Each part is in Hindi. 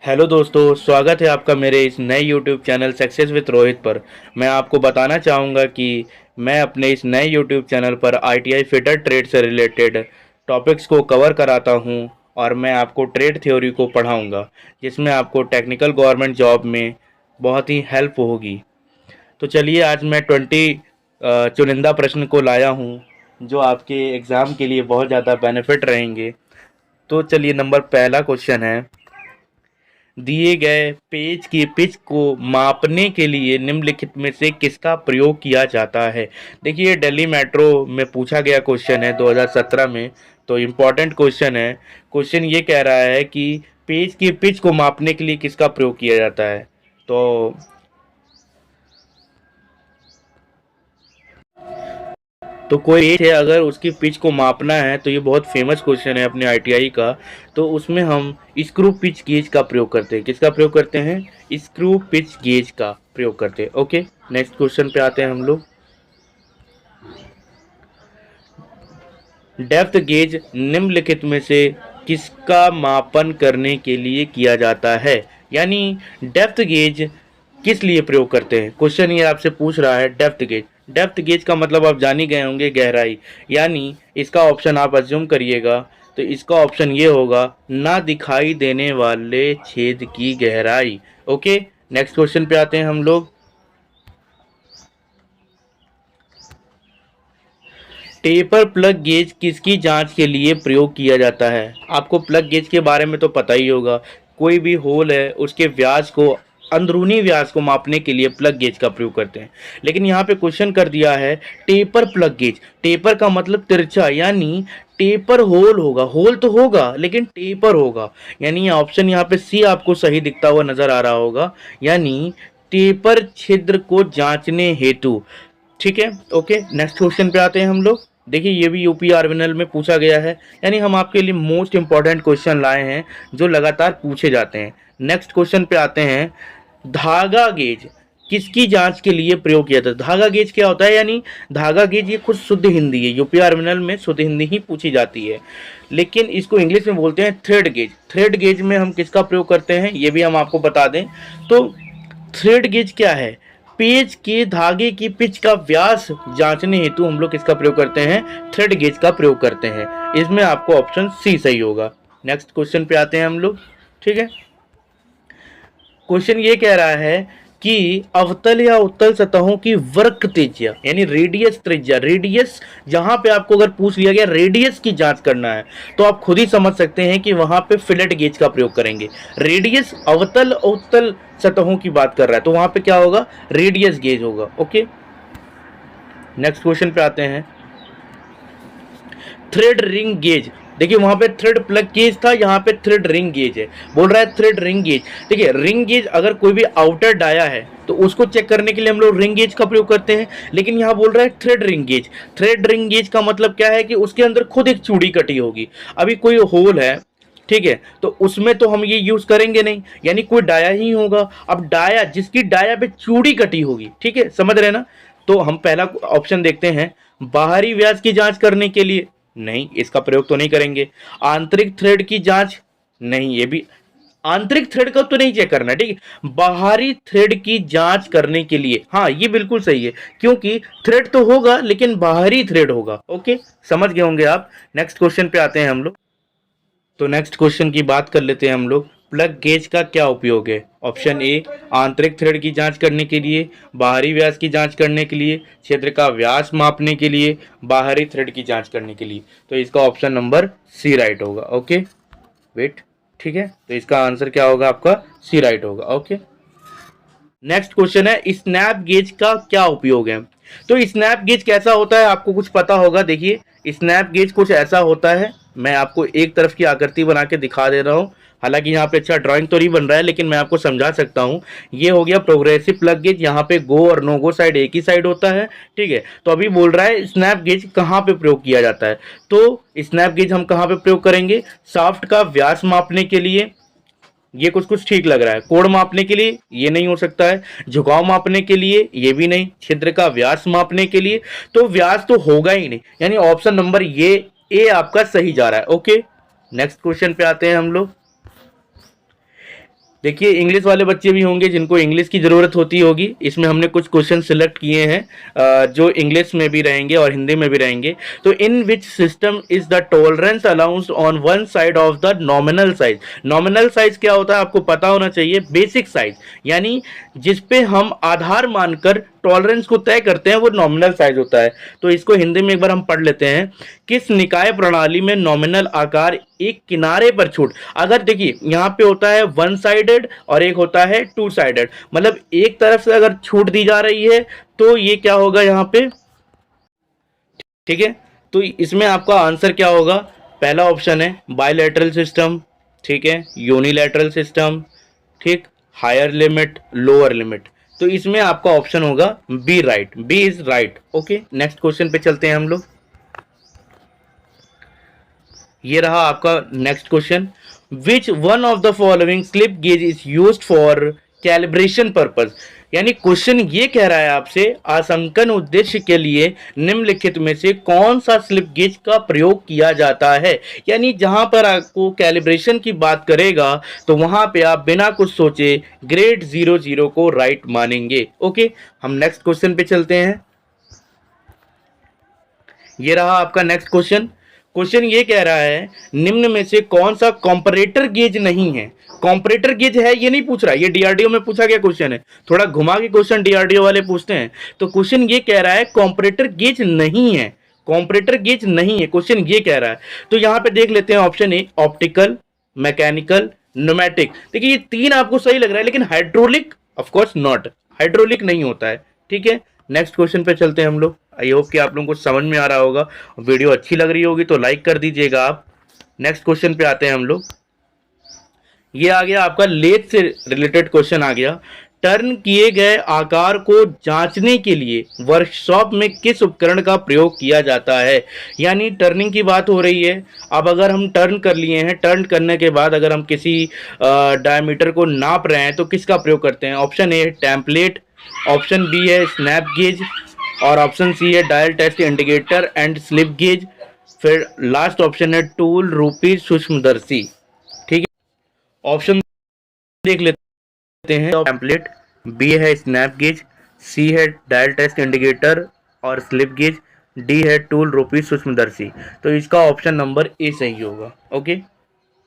हेलो दोस्तों, स्वागत है आपका मेरे इस नए YouTube channel success with Rohit पर। मैं आपको बताना चाहूँगा कि मैं अपने इस नए यूट्यूब चैनल पर आईटीआई फिटर ट्रेड से रिलेटेड टॉपिक्स को कवर कराता हूँ और मैं आपको ट्रेड थ्योरी को पढ़ाऊँगा, जिसमें आपको टेक्निकल गवर्नमेंट जॉब में बहुत ही हेल्प होगी। तो चलिए, आज मैं 20 चुनिंदा प्रश्न को लाया हूँ जो आपके एग्ज़ाम के लिए बहुत ज़्यादा बेनिफिट रहेंगे। तो चलिए, नंबर पहला क्वेश्चन है, दिए गए पेज की पिच को मापने के लिए निम्नलिखित में से किसका प्रयोग किया जाता है। देखिए, दिल्ली मेट्रो में पूछा गया क्वेश्चन है 2017 में, तो इम्पॉर्टेंट क्वेश्चन है। क्वेश्चन ये कह रहा है कि पेज की पिच को मापने के लिए किसका प्रयोग किया जाता है। तो कोई पेज है, अगर उसकी पिच को मापना है, तो ये बहुत फेमस क्वेश्चन है अपने आईटीआई का। तो उसमें हम स्क्रू पिच गेज का प्रयोग करते हैं। किसका प्रयोग करते हैं? स्क्रू पिच गेज का प्रयोग करते हैं। ओके, नेक्स्ट क्वेश्चन पे आते हैं हम लोग। डेप्थ गेज निम्नलिखित में से किसका मापन करने के लिए किया जाता है। यानी डेप्थ गेज किस लिए प्रयोग करते हैं। क्वेश्चन ये आपसे पूछ रहा है डेप्थ गेज। डेप्थ गेज का मतलब आप जान ही गए होंगे, गहराई। यानी इसका ऑप्शन आप अज्यूम करिएगा, तो इसका ऑप्शन ये होगा, ना दिखाई देने वाले छेद की गहराई। ओके, नेक्स्ट क्वेश्चन पे आते हैं हम लोग। टेपर प्लग गेज किसकी जांच के लिए प्रयोग किया जाता है। आपको प्लग गेज के बारे में तो पता ही होगा। कोई भी होल है, उसके व्यास को, अंदरूनी व्यास को मापने के लिए प्लग गेज का प्रयोग करते हैं। लेकिन यहाँ पे क्वेश्चन कर दिया है टेपर प्लग गेज। टेपर का मतलब तिरछा, यानी टेपर होल होगा। होल तो होगा लेकिन टेपर होगा। यानी ऑप्शन यहाँ पे सी आपको सही दिखता हुआ नजर आ रहा होगा, यानी टेपर छिद्र को जांचने हेतु। ठीक है, ओके, नेक्स्ट क्वेश्चन पे आते हैं हम लोग। देखिए, ये भी यूपी आरविनल में पूछा गया है, यानी हम आपके लिए मोस्ट इंपॉर्टेंट क्वेश्चन लाए हैं जो लगातार पूछे जाते हैं। नेक्स्ट क्वेश्चन पे आते हैं, धागा गेज किसकी जांच के लिए प्रयोग किया था। धागा गेज क्या होता है? यानी धागा गेज ये खुद शुद्ध हिंदी है, यूपी आरविनल में शुद्ध हिंदी ही पूछी जाती है, लेकिन इसको इंग्लिश में बोलते हैं थ्रेड गेज। थ्रेड गेज में हम किसका प्रयोग करते हैं, ये भी हम आपको बता दें। तो थ्रेड गेज क्या है? पेज के धागे की पिच का व्यास जांचने हेतु हम लोग किसका प्रयोग करते हैं? थ्रेड गेज का प्रयोग करते हैं। इसमें आपको ऑप्शन सी सही होगा। नेक्स्ट क्वेश्चन पे आते हैं हम लोग। ठीक है, क्वेश्चन ये कह रहा है कि अवतल या उत्तल सतहों की वक्र त्रिज्या, यानी रेडियस त्रिज्या, रेडियस जहां पे आपको अगर पूछ लिया गया रेडियस की जांच करना है, तो आप खुद ही समझ सकते हैं कि वहां पे फिलेट गेज का प्रयोग करेंगे। रेडियस अवतल उत्तल सतहों की बात कर रहा है, तो वहां पे क्या होगा? रेडियस गेज होगा। ओके, नेक्स्ट क्वेश्चन पे आते हैं, थ्रेड रिंग गेज। देखिए, वहां पे थ्रेड प्लग गेज था, यहाँ पे थ्रेड रिंग गेज है। बोल रहा है थ्रेड रिंग गेज। देखिए, रिंग गेज अगर कोई भी आउटर डाया है तो उसको चेक करने के लिए हम लोग रिंग गेज का प्रयोग करते हैं, लेकिन यहाँ बोल रहा है thread ring gauge. Thread ring gauge का मतलब क्या है कि उसके अंदर खुद एक चूड़ी कटी होगी। अभी कोई होल है, ठीक है, तो उसमें तो हम ये यूज करेंगे नहीं, यानी कोई डाया ही होगा। अब डाया, जिसकी डाया पे चूड़ी कटी होगी, ठीक है, समझ रहे ना। तो हम पहला ऑप्शन देखते हैं, बाहरी व्यास की जांच करने के लिए, नहीं, इसका प्रयोग तो नहीं करेंगे। आंतरिक थ्रेड की जांच, नहीं, ये भी आंतरिक थ्रेड का तो नहीं चेक करना, ठीक है। बाहरी थ्रेड की जांच करने के लिए, हाँ, ये बिल्कुल सही है, क्योंकि थ्रेड तो होगा लेकिन बाहरी थ्रेड होगा। ओके, समझ गए होंगे आप। नेक्स्ट क्वेश्चन पे आते हैं हम लोग। तो नेक्स्ट क्वेश्चन की बात कर लेते हैं हम लोग। प्लग गेज का क्या उपयोग है? ऑप्शन ए, आंतरिक थ्रेड की जांच करने के लिए, बाहरी व्यास की जांच करने के लिए, क्षेत्र का व्यास मापने के लिए, बाहरी थ्रेड की जांच करने के लिए। तो इसका ऑप्शन नंबर सी राइट होगा। ओके, वेट, ठीक है, तो इसका आंसर क्या होगा आपका? सी राइट होगा। ओके, नेक्स्ट क्वेश्चन है, स्नैप गेज का क्या उपयोग है। तो स्नैप गेज कैसा होता है आपको कुछ पता होगा। देखिए, स्नैप गेज कुछ ऐसा होता है, मैं आपको एक तरफ की आकृति बना के दिखा दे रहा हूँ। हालांकि यहाँ पे अच्छा ड्राइंग तो नहीं बन रहा है, लेकिन मैं आपको समझा सकता हूँ। ये हो गया प्रोग्रेसिव प्लग गेज, यहाँ पे गो और नो गो साइड एक ही साइड होता है, ठीक है। तो अभी बोल रहा है स्नैप गेज कहाँ पे प्रयोग किया जाता है। तो स्नैप गेज हम कहाँ पे प्रयोग करेंगे? शाफ्ट का व्यास मापने के लिए, ये कुछ कुछ ठीक लग रहा है। कोण मापने के लिए, ये नहीं हो सकता है। झुकाव मापने के लिए, ये भी नहीं। छिद्र का व्यास मापने के लिए, तो व्यास तो होगा ही नहीं, यानी ऑप्शन नंबर ये ए आपका सही जा रहा है। ओके, नेक्स्ट क्वेश्चन पे आते हैं हम लोग। देखिए इंग्लिश वाले बच्चे भी होंगे जिनको इंग्लिश की ज़रूरत होती होगी, इसमें हमने कुछ क्वेश्चन सिलेक्ट किए हैं जो इंग्लिश में भी रहेंगे और हिंदी में भी रहेंगे। तो in which system is the tolerance allowed on one side of the nominal size. Nominal size क्या होता है आपको पता होना चाहिए, बेसिक साइज, यानी जिस पे हम आधार मानकर टॉलरेंस को तय करते हैं वो नॉमिनल साइज होता है। तो इसको हिंदी में एक बार हम पढ़ लेते हैं। किस निकाय प्रणाली में नॉमिनल आकार एक किनारे पर छूट, अगर देखिए यहाँ पे होता है वन साइडेड और एक होता है टू साइडेड, मतलब एक तरफ से अगर छूट दी जा रही है तो ये क्या होगा यहाँ पे, ठीक है। तो इसमें आपका आंसर क्या होगा, पहला ऑप्शन है बायलैटरल सिस्टम, ठीक है, यूनिलैटरल सिस्टम, ठीक, हायर लिमिट लोअर लिमिट। तो इसमें आपका ऑप्शन होगा B right, B is right. Okay, next question पे चलते हैं हम लोग। ये रहा आपका next question. Which one of the following slip gauge is used for calibration purpose, यानी क्वेश्चन ये कह रहा है आपसे आंकलन उद्देश्य के लिए निम्नलिखित में से कौन सा स्लिप गेज का प्रयोग किया जाता है। यानी जहां पर आपको कैलिब्रेशन की बात करेगा तो वहां पे आप बिना कुछ सोचे ग्रेड 00 को राइट मानेंगे। ओके, हम नेक्स्ट क्वेश्चन पे चलते हैं। ये रहा आपका नेक्स्ट क्वेश्चन। क्वेश्चन ये कह रहा है निम्न में से कौन सा कॉम्परेटर गेज नहीं है। कॉम्परेटर गेज है ये नहीं पूछ रहा, ये डीआरडीओ में पूछा गया क्वेश्चन है, थोड़ा घुमा के क्वेश्चन डीआरडीओ वाले पूछते हैं। तो क्वेश्चन ये कह रहा है कॉम्परेटर गेज नहीं है, कॉम्परेटर गेज नहीं है, क्वेश्चन ये कह रहा है। तो यहां पे देख लेते हैं ऑप्शन ए ऑप्टिकल, मैकेनिकल, न्यूमेटिक। देखिए ये तीन आपको सही लग रहा है, लेकिन hydraulic of course not, hydraulic नहीं होता है, ठीक है। नेक्स्ट क्वेश्चन पे चलते हैं हम लोग। आई होप कि आप लोगों को समझ में आ रहा होगा, वीडियो अच्छी लग रही होगी तो लाइक कर दीजिएगा आप। नेक्स्ट क्वेश्चन पे आते हैं हम लोग। ये आ गया आपका लेथ से रिलेटेड क्वेश्चन आ गया। टर्न किए गए आकार को जांचने के लिए वर्कशॉप में किस उपकरण का प्रयोग किया जाता है। यानी टर्निंग की बात हो रही है। अब अगर हम टर्न कर लिए हैं, टर्न करने के बाद अगर हम किसी डायमीटर को नाप रहे हैं तो किसका प्रयोग करते हैं। Option A template, option B है स्नैप गेज, और ऑप्शन सी है dial test indicator and slip gauge, फिर लास्ट ऑप्शन है टूल रूपी सूक्ष्मदर्शी। ठीक है, ऑप्शन देख लेते हैं। टेम्पलेट, बी है स्नैप गेज, सी है डायल टेस्ट इंडिकेटर और स्लिप गेज, डी है टूल रूपी सूक्ष्मदर्शी। तो इसका ऑप्शन नंबर ए सही होगा। ओके,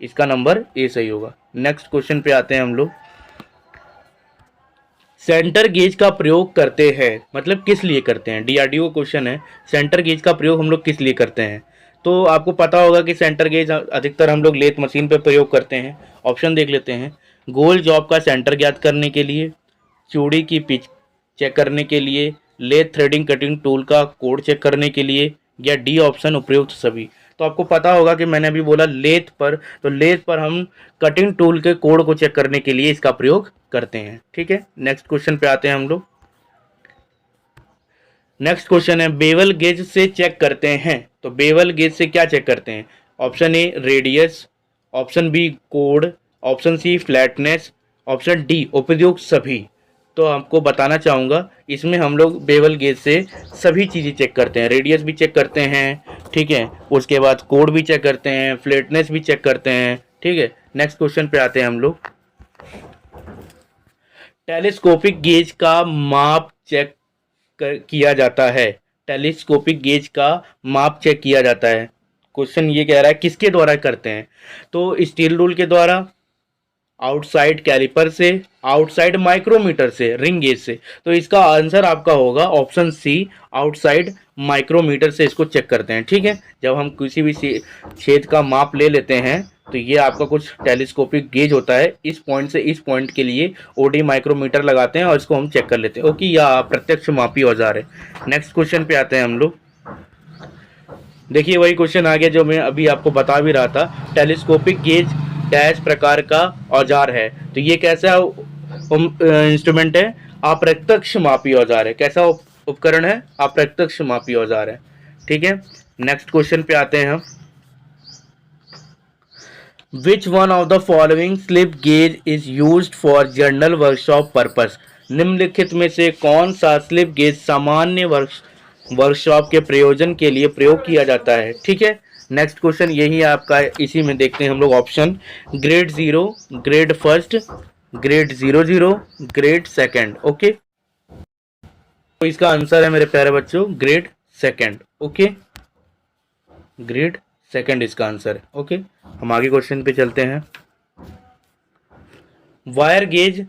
इसका नंबर ए सही होगा। नेक्स्ट क्वेश्चन पे आते हैं हम लोग। सेंटर गेज का प्रयोग करते हैं, मतलब किस लिए करते हैं। डीआरडीओ क्वेश्चन है, सेंटर गेज का प्रयोग हम लोग किस लिए करते हैं। तो आपको पता होगा कि सेंटर गेज अधिकतर हम लोग लेथ मशीन पे प्रयोग करते हैं। ऑप्शन देख लेते हैं। गोल जॉब का सेंटर ज्ञात करने के लिए, चूड़ी की पिच चेक करने के लिए, लेथ थ्रेडिंग कटिंग टूल का कोड चेक करने के लिए, या डी ऑप्शन उपयुक्त सभी। तो आपको पता होगा कि मैंने अभी बोला लेथ पर, तो लेथ पर हम कटिंग टूल के कोड को चेक करने के लिए इसका प्रयोग करते हैं। ठीक है, नेक्स्ट क्वेश्चन पे आते हैं हम लोग। नेक्स्ट क्वेश्चन है बेवल गेज से चेक करते हैं। तो बेवल गेज से क्या चेक करते हैं। Option A radius, option B code, option C flatness, option D उपयुक्त सभी। तो आपको बताना चाहूँगा इसमें हम लोग बेवल गेज से सभी चीज़ें चेक करते हैं। रेडियस भी चेक करते हैं, ठीक है, उसके बाद कोड भी चेक करते हैं, फ्लैटनेस भी चेक करते हैं। ठीक है, नेक्स्ट क्वेश्चन पे आते हैं हम लोग। टेलीस्कोपिक गेज का माप चेक किया जाता है। टेलीस्कोपिक गेज का माप चेक किया जाता है। क्वेश्चन ये कह रहा है किसके द्वारा करते हैं। तो स्टील रूल के द्वारा, आउटसाइड कैलिपर से, आउटसाइड माइक्रोमीटर से, रिंग गेज से। तो इसका आंसर आपका होगा ऑप्शन सी, आउटसाइड माइक्रोमीटर से इसको चेक करते हैं। ठीक है, जब हम किसी भी छेद का माप ले लेते हैं तो ये आपका कुछ टेलीस्कोपिक गेज होता है, इस पॉइंट से इस पॉइंट के लिए ओडी माइक्रोमीटर लगाते हैं और इसको हम चेक कर लेते हैं। ओके, या प्रत्यक्ष मापी औजार है। नेक्स्ट क्वेश्चन पे आते हैं हम लोग। देखिए वही क्वेश्चन आ गया जो मैं अभी आपको बता भी रहा था। टेलीस्कोपिक गेज डैश प्रकार का औजार है। तो ये कैसा इंस्ट्रूमेंट है, अप्रत्यक्ष मापी औजार है। कैसा उपकरण है, अप्रत्यक्ष मापी औजार है। ठीक है, नेक्स्ट क्वेश्चन पे आते हैं हम। विच one of the following slip gauge is used for general workshop purpose. निम्नलिखित में से कौन सा स्लिप गेज सामान्य वर्कशॉप के प्रयोजन के लिए प्रयोग किया जाता है। ठीक है, नेक्स्ट क्वेश्चन यही आपका, इसी में देखते हैं हम लोग option. Grade 0, grade first, grade 00, grade second. Okay, तो इसका आंसर है मेरे प्यारे बच्चों grade second. Okay, grade second इसका आंसर है। ओके, हम आगे क्वेश्चन पे चलते हैं। वायर गेज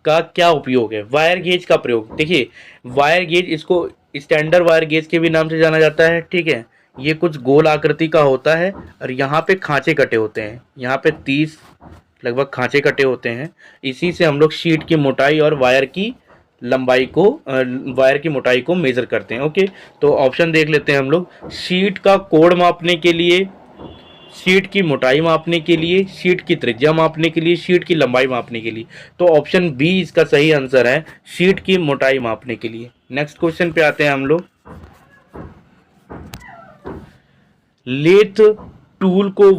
का क्या उपयोग है? वायर गेज का प्रयोग देखिए, वायर गेज इसको स्टैंडर्ड वायर गेज के भी नाम से जाना जाता है। ठीक है, ये कुछ गोल आकृति का होता है और यहाँ पे खांचे कटे होते हैं, यहाँ पे 30 लगभग खांचे कटे होते हैं। इसी से हम लोग शीट की मोटाई और वायर की लंबाई को वायर की मोटाई को मेजर करते हैं। ओके, तो ऑप्शन देख लेते हैं हम लोग। शीट का कोण मापने के लिए, शीट की मोटाई मापने के लिए, शीट की त्रिज्या मापने के लिए, शीट की लंबाई मापने के लिए। तो ऑप्शन बी इसका सही आंसर है, शीट की मोटाई मापने के लिए। नेक्स्ट क्वेश्चन पे आते हैं हम लोग। लेथ टूल को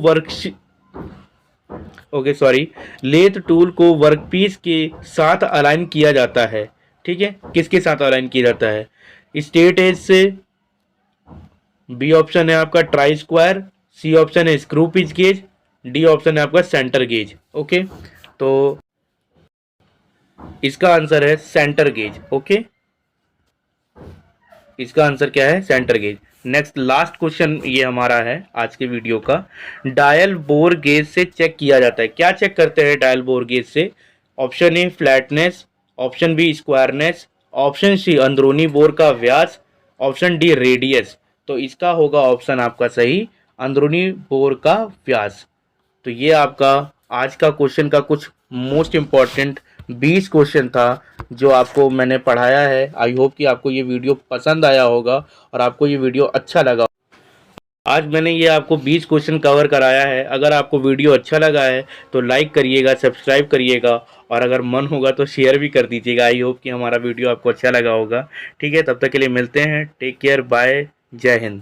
लेथ टूल को वर्कपीस के साथ अलाइन किया जाता है। ठीक है, किसके साथ अलाइन किया जाता है? स्ट्रेट एज से, बी ऑप्शन है आपका ट्राई स्क्वायर, सी ऑप्शन है screw pitch gauge, D option है आपका सेंटर गेज। ओके, तो इसका आंसर है सेंटर गेज। ओके, इसका आंसर क्या है? Center gauge. Next last question ये हमारा है आज के वीडियो का। डायल बोर गेज से चेक किया जाता है, क्या चेक करते हैं डायल बोर गेज से? Option A flatness, option B squareness, option C अंदरूनी बोर का व्यास, ऑप्शन डी रेडियस। तो इसका होगा ऑप्शन आपका सही, अंदरूनी बोर का व्यास। तो ये आपका आज का क्वेश्चन का कुछ मोस्ट इम्पॉर्टेंट 20 क्वेश्चन था जो आपको मैंने पढ़ाया है। आई होप कि आपको ये वीडियो पसंद आया होगा और आपको ये वीडियो अच्छा लगा। आज मैंने ये आपको 20 क्वेश्चन कवर कराया है। अगर आपको वीडियो अच्छा लगा है तो लाइक करिएगा, सब्सक्राइब करिएगा और अगर मन होगा तो शेयर भी कर दीजिएगा। आई होप कि हमारा वीडियो आपको अच्छा लगा होगा। ठीक है, तब तक के लिए मिलते हैं। टेक केयर, बाय, जय हिंद।